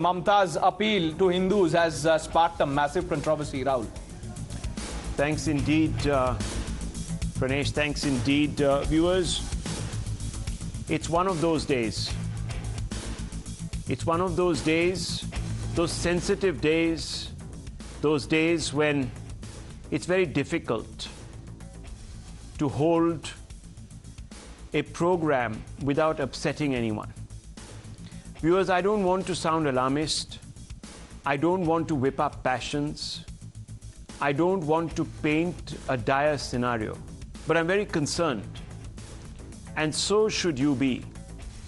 Mamta's appeal to Hindus has sparked a massive controversy, Rahul. Thanks indeed, Pranesh. Thanks indeed, viewers. It's one of those days. It's one of those days, those sensitive days, those days when it's very difficult to hold a program without upsetting anyone. Viewers, I don't want to sound alarmist. I don't want to whip up passions. I don't want to paint a dire scenario. But I'm very concerned. And so should you be.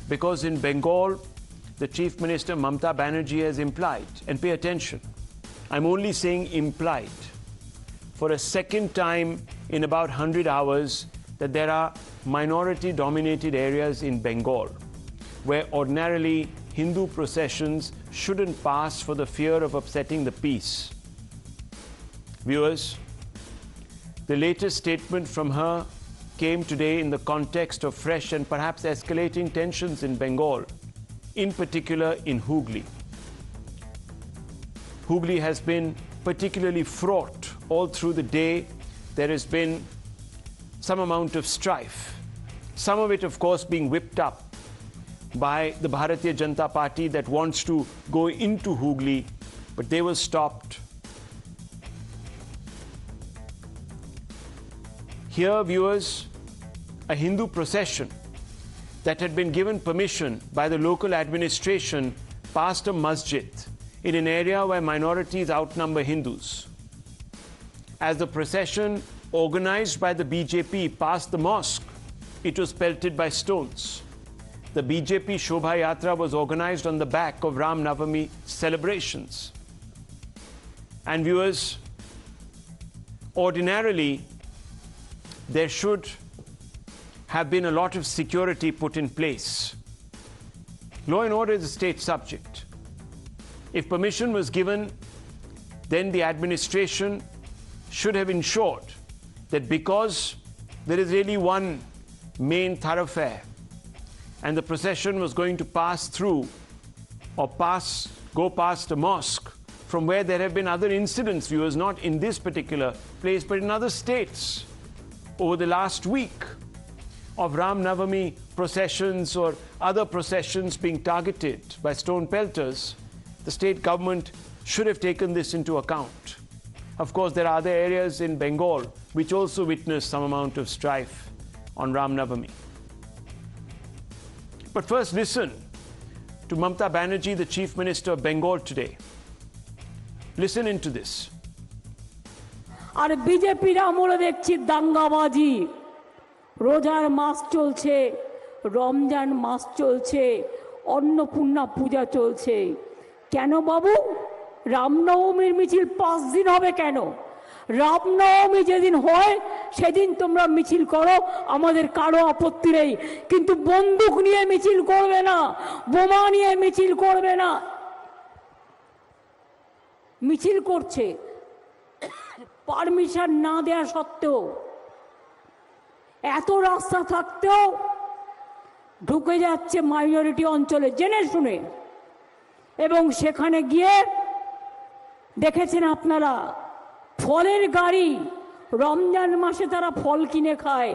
Because in Bengal, the Chief Minister Mamta Banerjee has implied, and pay attention, I'm only saying implied, for a second time in about 100 hours, that there are minority-dominated areas in Bengal where ordinarily Hindu processions shouldn't pass for the fear of upsetting the peace. Viewers, the latest statement from her came today in the context of fresh and perhaps escalating tensions in Bengal, in particular in Hooghly. Hooghly has been particularly fraught all through the day. There has been some amount of strife, some of it, of course, being whipped up by the Bharatiya Janata Party that wants to go into Hooghly, but they were stopped. Here, viewers, a Hindu procession that had been given permission by the local administration passed a masjid in an area where minorities outnumber Hindus. As the procession organized by the BJP passed the mosque, it was pelted by stones. The BJP Shobha Yatra was organized on the back of Ram Navami celebrations. And viewers, ordinarily, there should have been a lot of security put in place. Law and order is a state subject. If permission was given, then the administration should have ensured that because there is really one main thoroughfare and the procession was going to pass through or go past a mosque from where there have been other incidents, viewers, not in this particular place, but in other states over the last week of Ram Navami processions or other processions being targeted by stone pelters, the state government should have taken this into account. Of course, there are other areas in Bengal which also witnessed some amount of strife on Ram Navami. But first, listen to Mamta Banerjee, the Chief Minister of Bengal today. Listen into this. আর বিজেপির আমলে দেখছি দাঙ্গাবাজি, রোজার মাস চলছে, রমজান মাস চলছে, অন্নপূর্ণা পূজা চলছে। কেন বাবু রামনবমীর মিছিল 5 দিন হবে কেন? রামনবমী যেদিন হয় সেদিন তোমরা মিছিল করো, আমাদের কারো আপত্তি নেই, কিন্তু বন্দুক নিয়ে মিছিল করবে না, বোমা নিয়ে মিছিল করবে না। মিছিল করছে পারমিশন না দেওয়া সত্ত্বেও, এত রাস্তা থাকতেও ঢুকে যাচ্ছে মাইনরিটি অঞ্চলে জেনে শুনে, এবং সেখানে গিয়ে দেখেছেন আপনারা ফলের গাড়ি, রমজান মাসে তারা ফল কিনে খায়,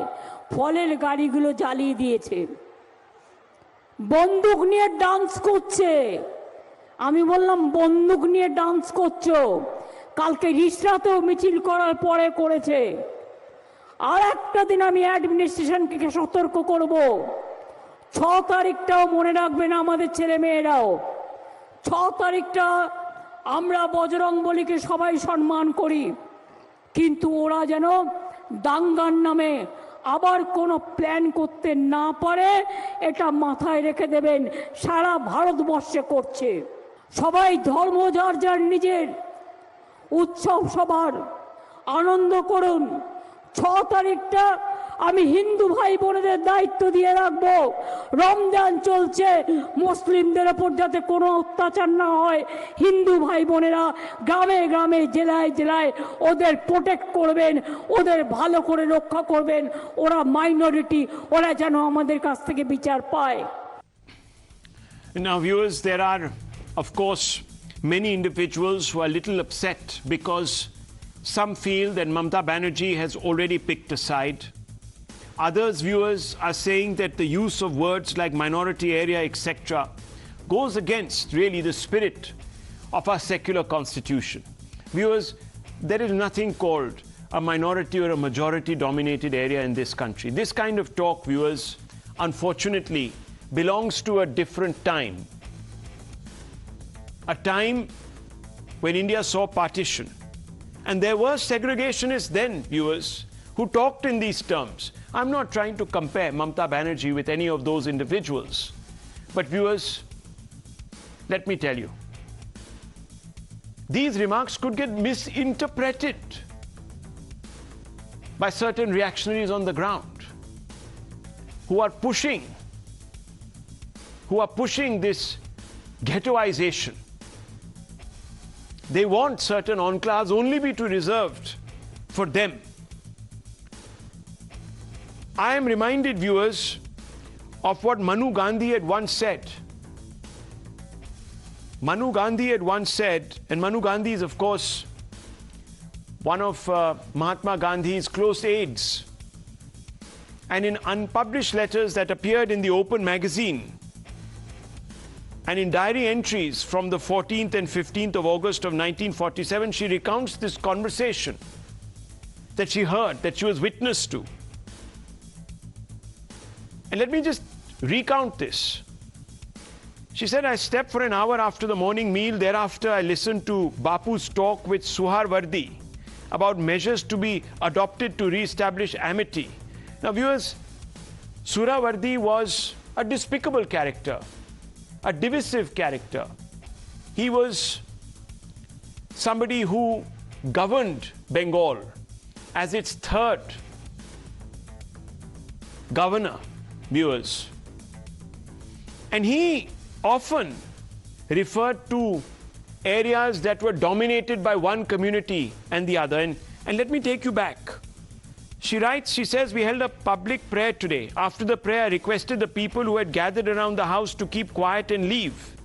ফলের গাড়িগুলো জ্বালিয়ে দিয়েছে, বন্দুক নিয়ে ডান্স করছে। আমি বললাম বন্দুক নিয়ে ডান্স করছো, কালকে রিসরাতেও মিছিল করার পরে করেছে। আর একটা দিন আমি অ্যাডমিনিস্ট্রেশনকে সতর্ক করব, 6 তারিখটাও মনে রাখবেন আমাদের ছেলে মেয়েরাও। 6 তারিখটা আমরা বজরংবলীকে সবাই সম্মান করি, কিন্তু ওরা যেন দাঙ্গার নামে আবার কোনো প্ল্যান করতে না পারে, এটা মাথায় রেখে দেবেন। সারা ভারতবর্ষে করছে, সবাই ধর্ম যার যার নিজের, উৎসব সবার, আনন্দ করুন। 6 তারিখটা আমি হিন্দু ভাই বোনেদের দায়িত্ব দিয়ে রাখবো, রমজান চলছে, মুসলিমদের ওপর যাতে কোনো অত্যাচার না হয়, হিন্দু ভাই বোনেরা গ্রামে গ্রামে জেলায় জেলায় ওদের প্রোটেক্ট করবেন, ওদের ভালো করে রক্ষা করবেন। ওরা মাইনরিটি, ওরা যেন আমাদের কাছ থেকে বিচার পায়। Now, viewers, there are of course, many individuals who are a little upset because some feel that Mamata Banerjee has already picked a side. Others, viewers, are saying that the use of words like minority area, etc., goes against really the spirit of our secular constitution. Viewers, there is nothing called a minority or a majority dominated area in this country. This kind of talk, viewers, unfortunately, belongs to a different time. A time when India saw partition. And there were segregationists then, viewers, who talked in these terms. I'm not trying to compare Mamata Banerjee with any of those individuals. But viewers, let me tell you, these remarks could get misinterpreted by certain reactionaries on the ground who are pushing this ghettoization. They want certain enclaves only be reserved for them. I am reminded, viewers, of what Manu Gandhi had once said. Manu Gandhi had once said, and Manu Gandhi is, of course, one of Mahatma Gandhi's close aides. And in unpublished letters that appeared in the Open magazine, and in diary entries from the 14th and 15th of August of 1947, she recounts this conversation that she heard, that she was witness to. And let me just recount this. She said, I stepped for an hour after the morning meal. Thereafter, I listened to Bapu's talk with Suharwardi about measures to be adopted to re-establish amity. Now, viewers, Suharwardi was a despicable character, a divisive character. He was somebody who governed Bengal as its third governor, viewers. And he often referred to areas that were dominated by one community and the other. And let me take you back. She writes, she says, we held a public prayer today. After the prayer, I requested the people who had gathered around the house to keep quiet and leave.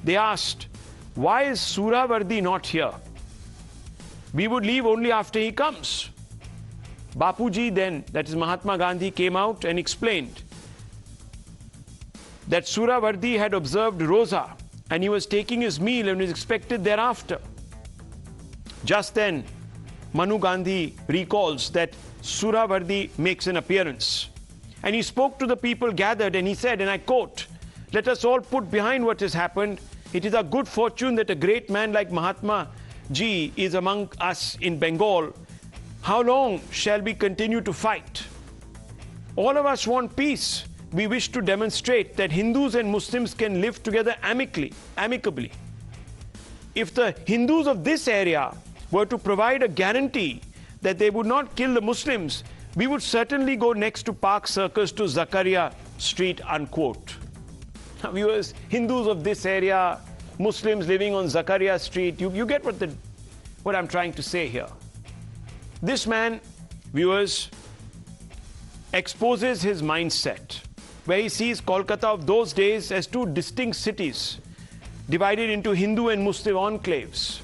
They asked, why is Suharwardi not here? We would leave only after he comes. Bapuji then, that is Mahatma Gandhi, came out and explained that Suharwardi had observed Roza and he was taking his meal and was expected thereafter. Just then, Manu Gandhi recalls that Suharwardi makes an appearance. And he spoke to the people gathered and he said, and I quote, let us all put behind what has happened. It is a good fortune that a great man like Mahatma Ji is among us in Bengal. How long shall we continue to fight? All of us want peace. We wish to demonstrate that Hindus and Muslims can live together amicably. If the Hindus of this area were to provide a guarantee that they would not kill the Muslims, we would certainly go next to Park Circus to Zakaria Street, unquote. Now, viewers, Hindus of this area, Muslims living on Zakaria Street, you get what I'm trying to say here. This man, viewers, exposes his mindset, where he sees Kolkata of those days as two distinct cities, divided into Hindu and Muslim enclaves.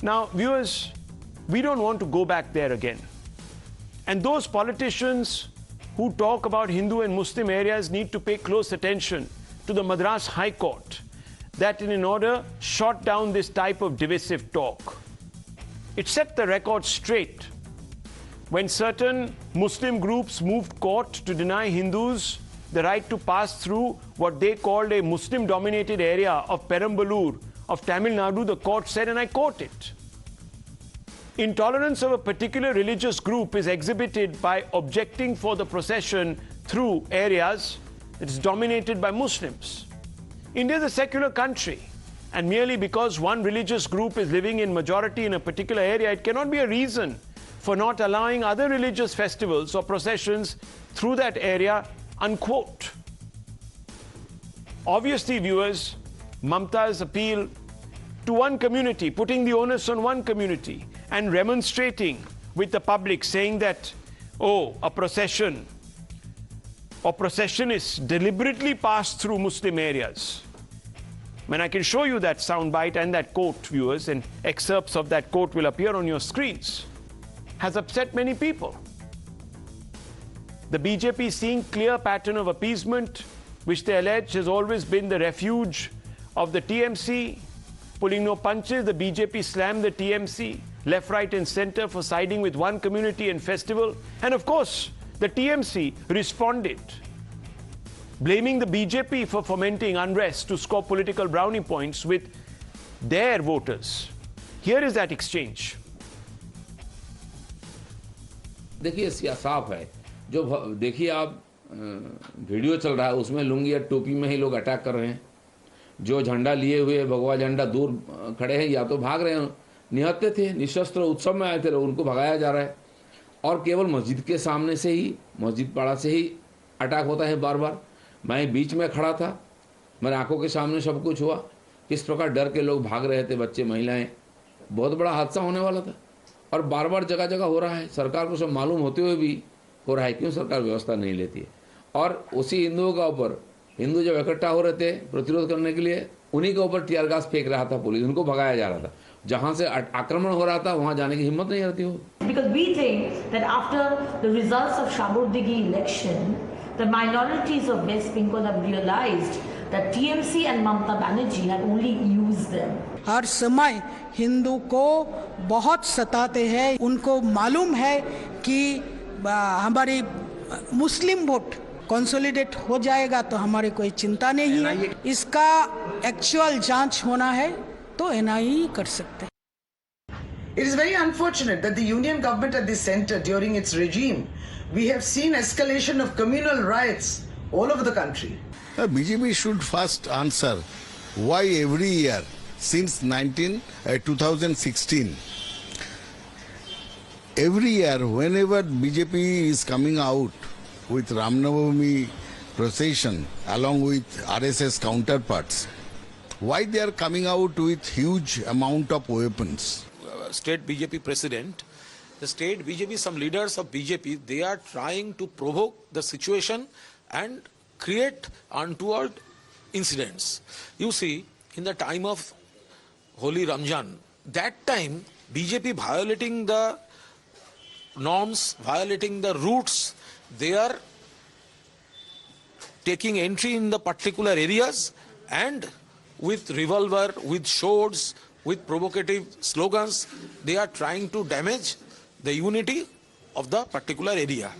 Now, viewers, we don't want to go back there again. And those politicians who talk about Hindu and Muslim areas need to pay close attention to the Madras High Court, that in order shot down this type of divisive talk. It set the record straight when certain Muslim groups moved court to deny Hindus the right to pass through what they called a Muslim-dominated area of Perambalur of Tamil Nadu. The court said, and I quote it, intolerance of a particular religious group is exhibited by objecting for the procession through areas that is dominated by Muslims. India is a secular country, and merely because one religious group is living in majority in a particular area, it cannot be a reason for not allowing other religious festivals or processions through that area, unquote. Obviously, viewers, Mamata's appeal to one community, putting the onus on one community, and remonstrating with the public, saying that, oh, a procession or processionists deliberately passed through Muslim areas. When I can show you that soundbite and that quote, viewers, and excerpts of that quote will appear on your screens, has upset many people. The BJP seeing clear pattern of appeasement, which they allege has always been the refuge of the TMC. Pulling no punches, the BJP slammed the TMC, left, right and center for siding with one community and festival. And of course, the TMC responded, blaming the BJP for fomenting unrest to score political brownie points with their voters. Here is that exchange. देखिए साफ है, जो देखिए आप video चल रहा है उसमें लुंगी या टोपी में ही लोग अटैक कर रहे हैं। जो झंडा लिए हुए भगवा झंडा दूर खड़े हैं या तो भाग रहे हैं, निहत्थे थे, निशस्त्र उत्सव में आए थे, उनको भगाया जा रहा है। और केवल मस्जिद के सामने से ही, मस्जिद पाड़ा से ही अटैक होता है बार बार। मैं बीच में खड़ा था, मेरे आंखों के सामने सब कुछ हुआ, किस प्रकार डर के लोग भाग रहे थे, बच्चे महिलाएं। बहुत बड़ा हादसा होने वाला था और बार बार जगह जगह हो रहा है। सरकार को सब मालूम होते हुए भी हो रहा है। क्यों सरकार व्यवस्था नहीं लेती है? और उसी हिंदुओं का ऊपर, हिंदू जब इकट्ठा हो रहे थे प्रतिरोध करने के लिए, उन्हीं के ऊपर टीयर गैस फेंक रहा था पुलिस, उनको भगाया जा रहा था। जहां से आक्रमण हो रहा था वहां जाने की हिम्मत नहीं रहती हो। Because we think that after the results of Shaburdigi election, the minorities of West Bengal have realized that TMC and Mamata Banerjee had only used them. हर समय हिंदू को बहुत सताते हैं। उनको मालूम है कि हमारी मुस्लिम वोट कंसोलिडेट हो जाएगा तो हमारी कोई चिंता नहीं है। इसका एक्चुअल जांच होना है तो एनआईए कर सकते हैं। It is very unfortunate that the union government at the center during its regime, we have seen escalation of communal riots all over the country. BJP should first answer why every year since 2016, every year whenever BJP is coming out with Ram Navami procession along with RSS counterparts, why they are coming out with huge amount of weapons? State BJP president, the state BJP, some leaders of BJP, they are trying to provoke the situation and create untoward incidents. You see, in the time of Holy Ramjan, that time BJP violating the norms, violating the routes, they are taking entry in the particular areas and with revolver, with swords, with provocative slogans, they are trying to damage the unity of the particular area.